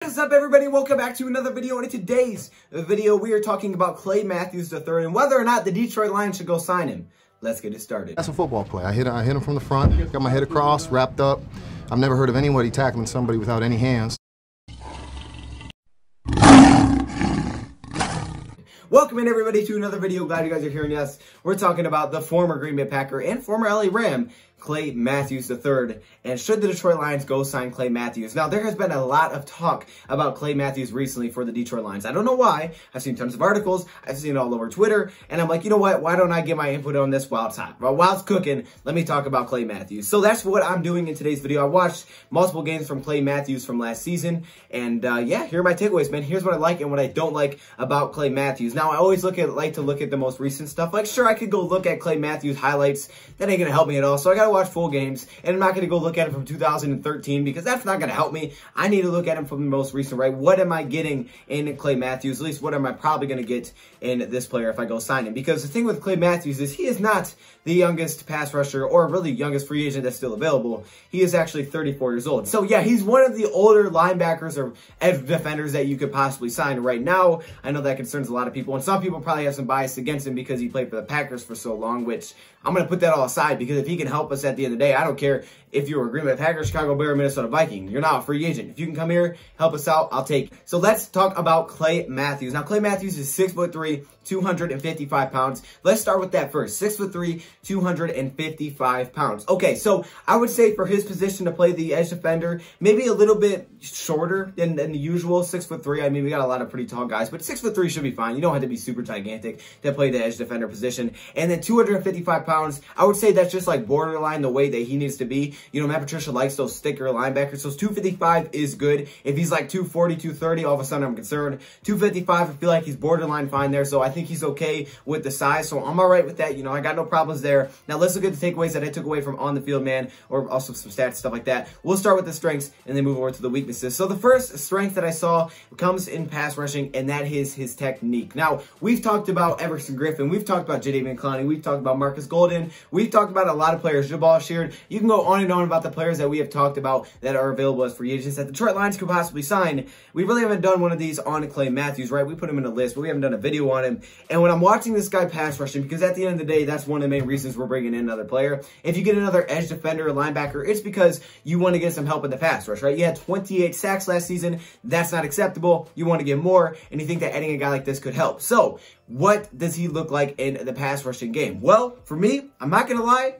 What is up, everybody? Welcome back to another video. And in today's video, we are talking about Clay Mathews III and whether or not the Detroit Lions should go sign him. Let's get it started. That's a football play. I hit him from the front, got my head across, wrapped up. I've never heard of anybody tackling somebody without any hands. Welcome in, everybody, to another video. Glad you guys are here. And yes, we're talking about the former Green Bay Packer and former LA Ram, Clay Mathews III, and should the Detroit Lions go sign Clay Mathews? Now, there has been a lot of talk about Clay Mathews recently for the Detroit Lions. I don't know why. I've seen tons of articles. I've seen it all over Twitter, and I'm like, you know what? Why don't I get my input on this while it's hot? While it's cooking, let me talk about Clay Mathews. So that's what I'm doing in today's video. I watched multiple games from Clay Mathews from last season, and yeah, here are my takeaways, man. Here's what I like and what I don't like about Clay Mathews. Now, I always like to look at the most recent stuff. Like, sure, I could go look at Clay Mathews highlights. That ain't gonna help me at all. So I gotta watch full games, and I'm not going to go look at him from 2013 because that's not going to help me. I need to look at him from the most recent, right? What am I getting in Clay Mathews? At least what am I probably going to get in this player if I go sign him? Because the thing with Clay Mathews is he is not the youngest pass rusher or really youngest free agent that's still available. He is actually 34 years old. So yeah, he's one of the older linebackers or edge defenders that you could possibly sign right now. I know that concerns a lot of people, and some people probably have some bias against him because he played for the Packers for so long, which I'm going to put that all aside because if he can help us at the end of the day, I don't care if you're a Green Bay Packer, Chicago Bear, Minnesota Viking. You're not a free agent. If you can come here, help us out, I'll take it. So let's talk about Clay Mathews. Now, Clay Mathews is 6'3", 255 pounds. Let's start with that first. 6'3", 255 pounds. Okay, so I would say for his position to play the edge defender, maybe a little bit shorter than the usual 6'3". I mean, we got a lot of pretty tall guys, but 6'3" should be fine. You don't have to be super gigantic to play the edge defender position. And then 255 pounds, I would say that's just like borderline the way that he needs to be. You know, Matt Patricia likes those thicker linebackers, so 255 is good. If he's like 240, 230, all of a sudden I'm concerned. 255, I feel like he's borderline fine there, so I think he's okay with the size, so I'm all right with that. You know, I got no problems there. Now, let's look at the takeaways that I took away from on the field, man, or also some stats, stuff like that. We'll start with the strengths and then move over to the weaknesses. So the first strength that I saw comes in pass rushing, and that is his technique. Now, we've talked about Everson Griffin. We've talked about Jadeveon Clowney. We've talked about Marcus Golden. We've talked about a lot of players, Jabal Sheard. You can go on and on about the players that we have talked about that are available as free agents that the Detroit Lions could possibly sign. We really haven't done one of these on Clay Mathews, right? We put him in a list, but we haven't done a video on him. And when I'm watching this guy pass rushing, because at the end of the day, that's one of the main reasons we're bringing in another player. If you get another edge defender or linebacker, it's because you want to get some help in the pass rush, right? You had 28 sacks last season. That's not acceptable. You want to get more, and you think that adding a guy like this could help. So what does he look like in the pass rushing game? Well, for me, I'm not going to lie,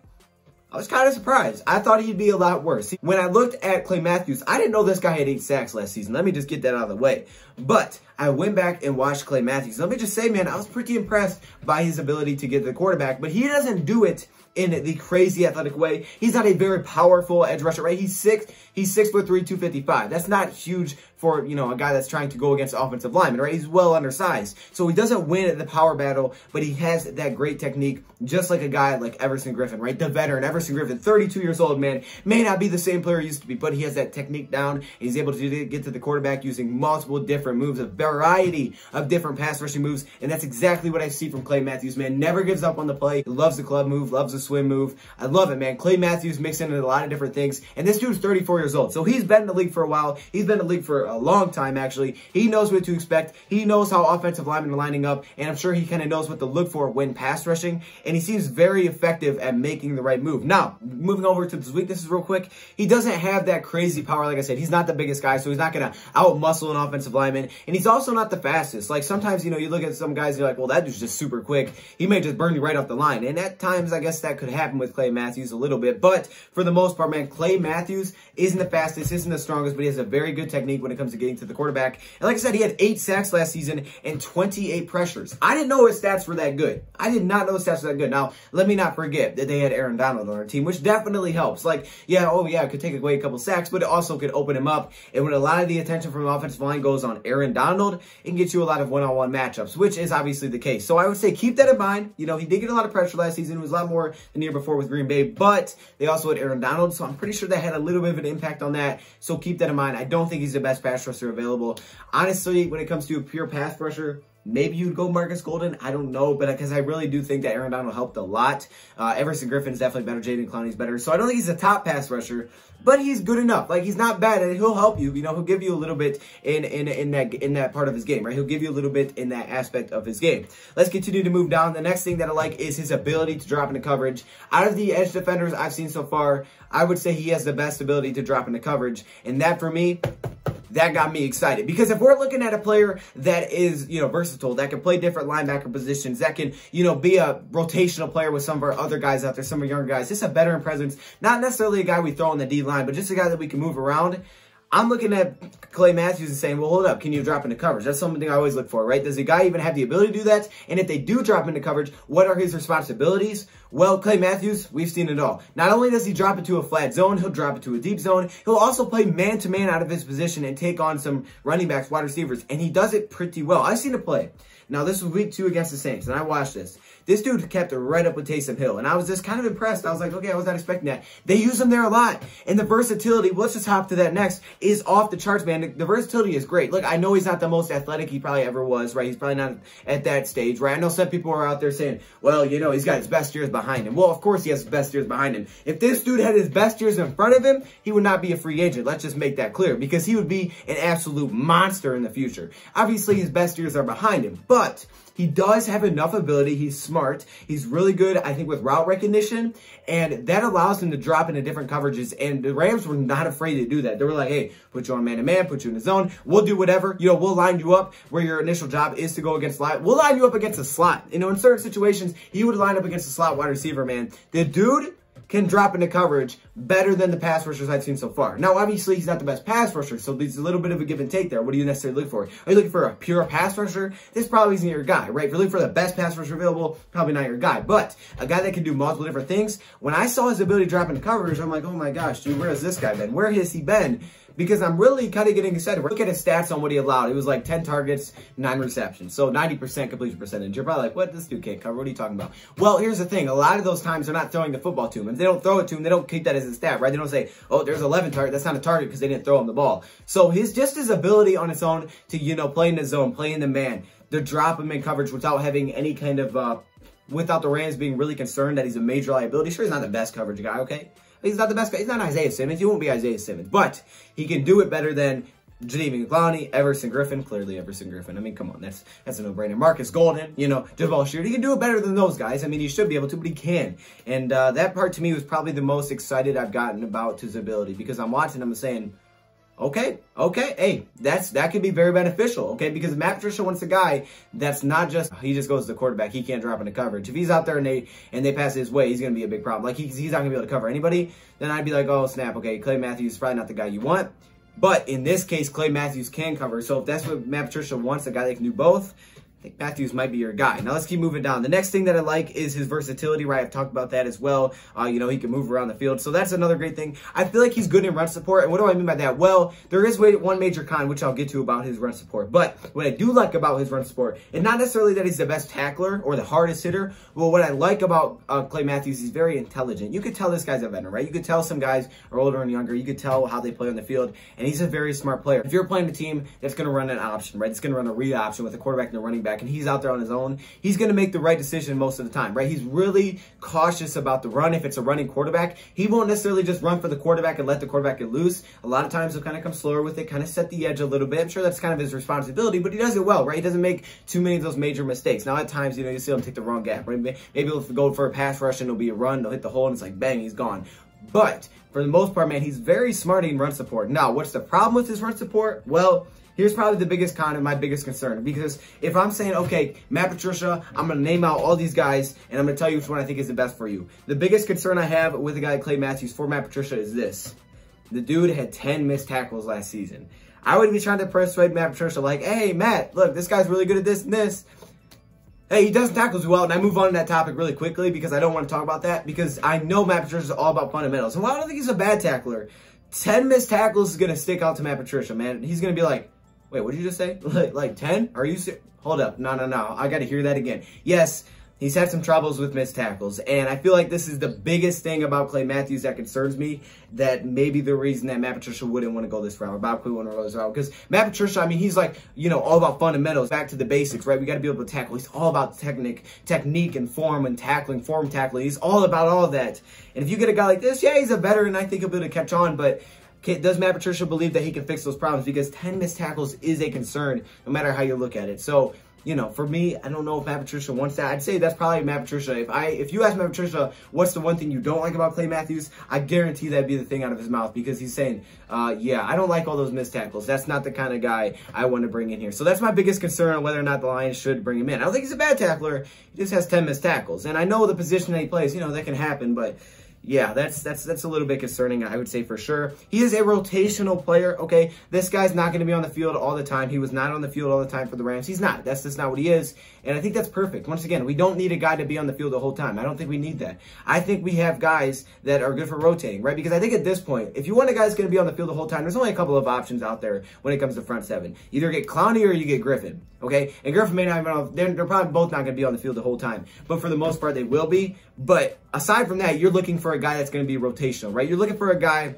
I was kind of surprised. I thought he'd be a lot worse. When I looked at Clay Mathews, I didn't know this guy had 8 sacks last season. Let me just get that out of the way. But I went back and watched Clay Mathews. Let me just say, man, I was pretty impressed by his ability to get to the quarterback, but he doesn't do it in the crazy athletic way. He's not a very powerful edge rusher, right? He's 6'3", 255. That's not huge for, you know, a guy that's trying to go against offensive linemen, right? He's well undersized. So he doesn't win the power battle, but he has that great technique, just like a guy like Everson Griffin, right? The veteran Everson Griffin, 32 years old, man. May not be the same player he used to be, but he has that technique down, and he's able to get to the quarterback using multiple different moves, a variety of different pass rushing moves, and that's exactly what I see from Clay Mathews, man. Never gives up on the play. He loves the club move, loves the swim move. I love it, man. Clay Mathews mixing in a lot of different things, and this dude's 34 years old, so he's been in the league for a while. He's been in the league for a long time, actually. He knows what to expect. He knows how offensive linemen are lining up, and I'm sure he kind of knows what to look for when pass rushing, and he seems very effective at making the right move. Now, moving over to his weaknesses real quick, he doesn't have that crazy power. Like I said, he's not the biggest guy, so he's not going to out-muscle an offensive lineman, and he's also not the fastest. Like, sometimes, you know, you look at some guys, you're like, well, that dude's just super quick. He may just burn you right off the line, and at times, I guess that could happen with Clay Mathews a little bit, but for the most part, man, Clay Mathews isn't the fastest, isn't the strongest, but he has a very good technique when it comes to getting to the quarterback. And like I said, he had 8 sacks last season and 28 pressures. I didn't know his stats were that good. I did not know his stats were that good. Now, let me not forget that they had Aaron Donald on their team, which definitely helps. Like, yeah, oh yeah, it could take away a couple sacks, but it also could open him up. And when a lot of the attention from the offensive line goes on Aaron Donald, it can get you a lot of one-on-one matchups, which is obviously the case. So I would say keep that in mind. You know, he did get a lot of pressure last season. It was a lot more than the year before with Green Bay, but they also had Aaron Donald, so I'm pretty sure that had a little bit of an impact on that. So keep that in mind. I don't think he's the best pass rusher available. Honestly, when it comes to a pure pass rusher, maybe you'd go Marcus Golden. I don't know, but because I really do think that Aaron Donald helped a lot. Everson Griffin's definitely better. Jaden Clowney's better. So I don't think he's a top pass rusher, but he's good enough. Like, he's not bad, and he'll help you. You know, he'll give you a little bit in that part of his game, right? He'll give you a little bit in that aspect of his game. Let's continue to move down. The next thing that I like is his ability to drop into coverage. Out of the edge defenders I've seen so far, I would say he has the best ability to drop into coverage, and that for me, that got me excited. Because if we're looking at a player that is, you know, versatile, that can play different linebacker positions, that can, you know, be a rotational player with some of our other guys out there, some of our younger guys, just a veteran presence, not necessarily a guy we throw on the D-line, but just a guy that we can move around, I'm looking at Clay Mathews and saying, well, hold up, can you drop into coverage? That's something I always look for, right? Does the guy even have the ability to do that? And if they do drop into coverage, what are his responsibilities? Well, Clay Mathews, we've seen it all. Not only does he drop into a flat zone, he'll drop into a deep zone. He'll also play man-to-man out of his position and take on some running backs, wide receivers, and he does it pretty well. I've seen it play. Now, this was week 2 against the Saints, and I watched this. This dude kept it right up with Taysom Hill, and I was just kind of impressed. I was like, okay, I was not expecting that. They use him there a lot, and the versatility, let's just hop to that next, is off the charts, man. The versatility is great. Look, I know he's not the most athletic he probably ever was, right? He's probably not at that stage, right? I know some people are out there saying, well, you know, he's got his best years behind him. Well, of course he has his best years behind him. If this dude had his best years in front of him, he would not be a free agent. Let's just make that clear, because he would be an absolute monster in the future. Obviously, his best years are behind him, but he does have enough ability. He's smart. He's really good, I think, with route recognition, and that allows him to drop into different coverages, and the Rams were not afraid to do that. They were like, hey, put you on man-to-man, put you in the zone. We'll do whatever. You know, we'll line you up where your initial job is to go against slot. We'll line you up against a slot. You know, in certain situations, he would line up against a slot wide receiver, man. The dude can drop into coverage better than the pass rushers I've seen so far. Now, obviously, he's not the best pass rusher, so there's a little bit of a give and take there. What do you necessarily look for? Are you looking for a pure pass rusher? This probably isn't your guy, right? If you're looking for the best pass rusher available, probably not your guy. But a guy that can do multiple different things, when I saw his ability to drop into coverage, I'm like, oh my gosh, dude, where has this guy been? Where has he been? Because I'm really kind of getting excited. Look at his stats on what he allowed. It was like 10 targets, 9 receptions. So 90% completion percentage. You're probably like, what? This dude can't cover. What are you talking about? Well, here's the thing. A lot of those times they're not throwing the football to him. If they don't throw it to him, they don't keep that as a stat, right? They don't say, oh, there's 11 targets. That's not a target because they didn't throw him the ball. So his ability on its own to, you know, play in the zone, play in the man, to drop him in coverage without having any kind of, without the Rams being really concerned that he's a major liability. Sure, he's not the best coverage guy, okay? He's not the best guy. He's not Isaiah Simmons. He won't be Isaiah Simmons. But he can do it better than Jaden Clowney, Everson Griffin. Clearly Everson Griffin. I mean, come on. That's a no-brainer. Marcus Golden, you know, Javal Sheard. He can do it better than those guys. I mean, he should be able to, but he can. And that part to me was probably the most excited I've gotten about his ability. Because I'm watching him and saying, okay, hey, that could be very beneficial, okay? Because Matt Patricia wants a guy that's not just, he just goes to the quarterback. He can't drop into coverage. If he's out there and they pass his way, he's going to be a big problem. Like, he's not going to be able to cover anybody. Then I'd be like, oh, snap, okay, Clay Mathews is probably not the guy you want. But in this case, Clay Mathews can cover. So if that's what Matt Patricia wants, a guy that can do both, I think Mathews might be your guy. Now let's keep moving down. The next thing that I like is his versatility, right? I've talked about that as well. You know, he can move around the field. So that's another great thing. I feel like he's good in run support. And what do I mean by that? Well, there is one major con, which I'll get to about his run support. But what I do like about his run support, and not necessarily that he's the best tackler or the hardest hitter, well, what I like about Clay Mathews, he's very intelligent. You could tell this guy's a veteran, right? You could tell some guys are older and younger. You could tell how they play on the field. And he's a very smart player. If you're playing a team that's going to run an option, right? It's going to run a read option with a quarterback and a running back, and he's out there on his own, he's going to make the right decision most of the time, right? He's really cautious about the run. If it's a running quarterback, he won't necessarily just run for the quarterback and let the quarterback get loose. A lot of times he'll kind of come slower with it, kind of set the edge a little bit. I'm sure that's kind of his responsibility, but he does it well, right? He doesn't make too many of those major mistakes. Now, at times, you know, you see him take the wrong gap, right? Maybe he'll go for a pass rush and it'll be a run, they'll hit the hole, and it's like, bang, he's gone. But for the most part, man, he's very smart in run support. Now, what's the problem with his run support? Well, here's probably the biggest con and my biggest concern, because if I'm saying, okay, Matt Patricia, I'm going to name out all these guys, and I'm going to tell you which one I think is the best for you. The biggest concern I have with a guy like Clay Mathews for Matt Patricia is this. The dude had 10 missed tackles last season. I would be trying to persuade Matt Patricia like, hey, Matt, look, this guy's really good at this and this. Hey, he does tackles well, and I move on to that topic really quickly because I don't want to talk about that, because I know Matt Patricia is all about fundamentals. And while I don't think he's a bad tackler, 10 missed tackles is going to stick out to Matt Patricia, man. He's going to be like, wait, what did you just say? Like 10? Are you serious? Hold up. No. I got to hear that again. Yes, He's had some troubles with missed tackles, and I feel like this is the biggest thing about Clay Mathews that concerns me, that maybe the reason that Matt Patricia wouldn't want to go this route, or Bob Quinn wouldn't go this route, because Matt Patricia, I mean, he's like, you know, all about fundamentals, back to the basics, right? We got to be able to tackle. He's all about technique and form and tackling, form tackling. He's all about all of that. And if you get a guy like this, yeah, he's a veteran, I think he'll be able to catch on, but does Matt Patricia believe that he can fix those problems? Because 10 missed tackles is a concern, no matter how you look at it. So, you know, for me, I don't know if Matt Patricia wants that. I'd say that's probably Matt Patricia. If you ask Matt Patricia, what's the one thing you don't like about Clay Mathews, I guarantee that'd be the thing out of his mouth, because he's saying, yeah, I don't like all those missed tackles. That's not the kind of guy I want to bring in here. So that's my biggest concern on whether or not the Lions should bring him in. I don't think he's a bad tackler. He just has 10 missed tackles. And I know the position that he plays, you know, that can happen, but yeah, that's a little bit concerning, I would say, for sure. He is a rotational player, okay? This guy's not going to be on the field all the time. He was not on the field all the time for the Rams. He's not. That's just not what he is. And I think that's perfect. Once again, we don't need a guy to be on the field the whole time. I don't think we need that. I think we have guys that are good for rotating, right? Because I think at this point, if you want a guy that's going to be on the field the whole time, there's only a couple of options out there when it comes to front seven. Either get Clowney or you get Griffin, okay? And Griffin may not even, they're probably both not going to be on the field the whole time. But for the most part, they will be. But aside from that, you're looking for a guy that's going to be rotational, right? You're looking for a guy.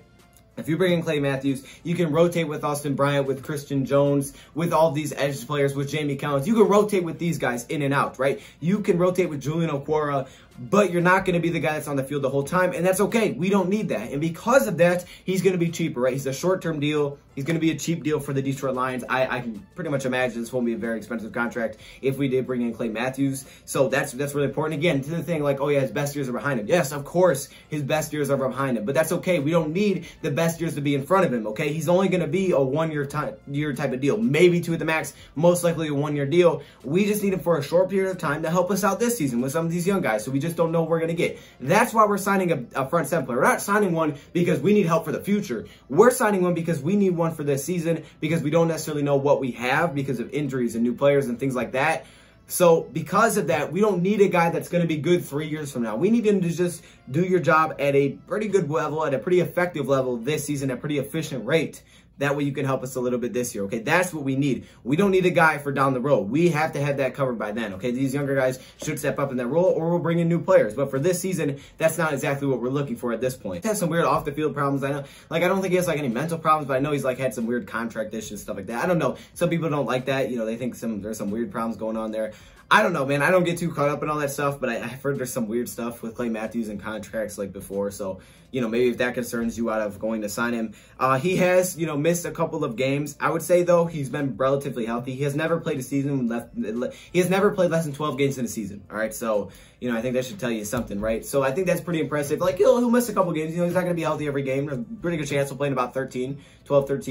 If you bring in Clay Mathews, you can rotate with Austin Bryant, with Christian Jones, with all these edge players, with Jamie Collins. You can rotate with these guys in and out, right? You can rotate with Julian Okwara, but you're not going to be the guy that's on the field the whole time, and that's okay. We don't need that. And because of that, he's going to be cheaper, right? He's a short-term deal. He's going to be a cheap deal for the Detroit Lions. I can pretty much imagine this won't be a very expensive contract if we did bring in Clay Mathews. So that's really important. Again, to the thing like, oh yeah, his best years are behind him. Yes, of course, his best years are behind him, but that's okay. We don't need the best years to be in front of him, okay? He's only going to be a one-year type of deal, maybe two at the max, most likely a one-year deal. We just need him for a short period of time to help us out this season with some of these young guys, so we just don't know what we're going to get. That's why we're signing a front seven player. We're not signing one because we need help for the future. We're signing one because we need one for this season, because we don't necessarily know what we have because of injuries and new players and things like that. So because of that, we don't need a guy that's going to be good 3 years from now. We need him to just do your job at a pretty good level, at a pretty effective level this season, at a pretty efficient rate. That way you can help us a little bit this year, okay? That's what we need. We don't need a guy for down the road. We have to have that covered by then, okay? These younger guys should step up in that role, or we'll bring in new players. But for this season, that's not exactly what we're looking for at this point. He has some weird off-the-field problems. I know, like, I don't think he has, like, any mental problems, but I know he's, like, had some weird contract issues, stuff like that. I don't know. Some people don't like that. You know, they think there's some weird problems going on there. I don't know, man. I don't get too caught up in all that stuff, but I've heard there's some weird stuff with Clay Mathews and contracts like before. So, you know, maybe if that concerns you out of going to sign him. He has, you know, missed a couple of games. I would say, though, he's been relatively healthy. He has never played a season he has never played less than 12 games in a season. All right. So, you know, I think that should tell you something, right? So I think that's pretty impressive. Like, he'll miss a couple games. You know, he's not going to be healthy every game. There's a pretty good chance he'll play in about 13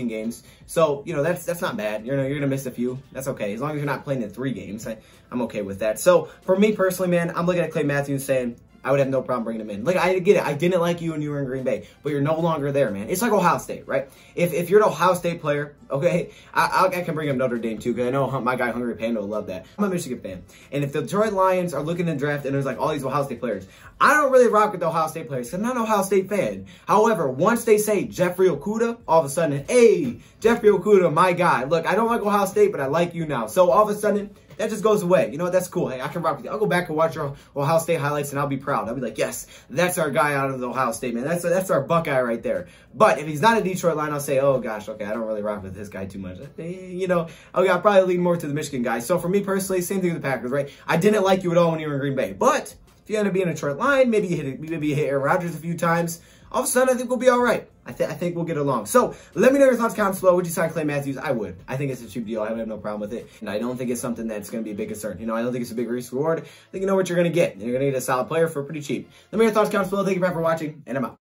games. So, you know, that's not bad. You know, you're going to miss a few. That's okay. As long as you're not playing in 3 games, I'm okay with that. So for me personally, man, I'm looking at Clay Mathews saying, I would have no problem bringing him in. Like, I get it. I didn't like you when you were in Green Bay, but you're no longer there, man. It's like Ohio State, right? If you're an Ohio State player, okay, I can bring up Notre Dame too, because I know my guy Hungry Panda will love that. I'm a Michigan fan. And if the Detroit Lions are looking to draft and there's like all these Ohio State players, I don't really rock with the Ohio State players because I'm not an Ohio State fan. However, once they say Jeffrey Okudah, all of a sudden, hey, Jeffrey Okudah, my guy. Look, I don't like Ohio State, but I like you now. So all of a sudden, that just goes away. You know what? That's cool. Hey, I can rock with you. I'll go back and watch your Ohio State highlights, and I'll be proud. I'll be like, yes, that's our guy out of the Ohio State, man. That's our Buckeye right there. But if he's not a Detroit Lion, I'll say, oh, gosh, okay, I don't really rock with this guy too much. You know, okay, I'll probably lean more to the Michigan guy. So for me personally, same thing with the Packers, right? I didn't like you at all when you were in Green Bay. But if you end up being a Detroit Lion, maybe you hit Aaron Rodgers a few times, all of a sudden, I think we'll be all right. I think we'll get along. So let me know your thoughts, comments below. Would you sign Clay Mathews? I would. I think it's a cheap deal. I would have no problem with it. And I don't think it's something that's going to be a big concern. You know, I don't think it's a big risk reward. I think you know what you're going to get. You're going to get a solid player for pretty cheap. Let me know your thoughts, comments below. Thank you for watching, and I'm out.